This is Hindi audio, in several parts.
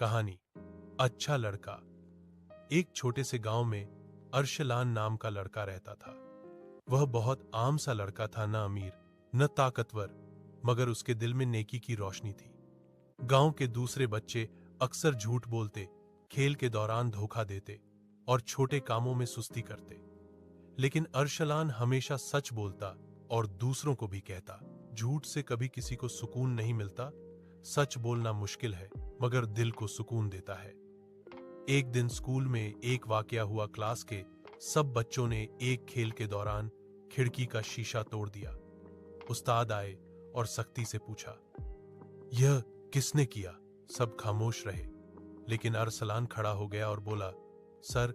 कहानी अच्छा लड़का। एक छोटे से गांव में अरशलान नाम का लड़का रहता था। वह बहुत आम सा लड़का था, न अमीर न ताकतवर, मगर उसके दिल में नेकी की रोशनी थी। गांव के दूसरे बच्चे अक्सर झूठ बोलते, खेल के दौरान धोखा देते और छोटे कामों में सुस्ती करते, लेकिन अरशलान हमेशा सच बोलता और दूसरों को भी कहता। झूठ से कभी किसी को सुकून नहीं मिलता। सच बोलना मुश्किल है, मगर दिल को सुकून देता है। एक दिन स्कूल में एक वाकया हुआ। क्लास के सब बच्चों ने एक खेल के दौरान खिड़की का शीशा तोड़ दिया। उस्ताद आए और सख्ती से पूछा, यह किसने किया? सब खामोश रहे, लेकिन अरसलान खड़ा हो गया और बोला, सर,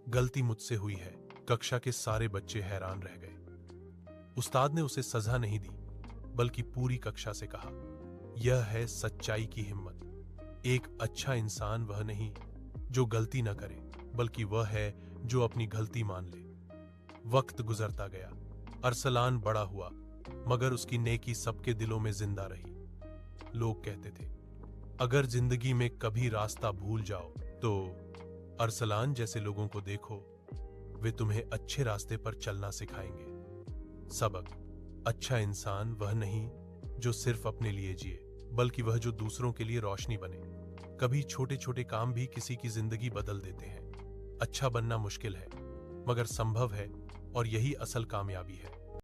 गलती मुझसे हुई है। कक्षा के सारे बच्चे हैरान रह गए। उस्ताद ने उसे सजा नहीं दी, बल्कि पूरी कक्षा से कहा, यह है सच्चाई की हिम्मत। एक अच्छा इंसान वह नहीं जो गलती न करे, बल्कि वह है जो अपनी गलती मान ले। वक्त गुजरता गया, अरसलान बड़ा हुआ, मगर उसकी नेकी सबके दिलों में जिंदा रही। लोग कहते थे, अगर जिंदगी में कभी रास्ता भूल जाओ तो अरसलान जैसे लोगों को देखो, वे तुम्हें अच्छे रास्ते पर चलना सिखाएंगे। सबक: अच्छा इंसान वह नहीं जो सिर्फ अपने लिए जिए, बल्कि वह जो दूसरों के लिए रोशनी बने। कभी छोटे छोटे काम भी किसी की जिंदगी बदल देते हैं। अच्छा बनना मुश्किल है, मगर संभव है, और यही असल कामयाबी है।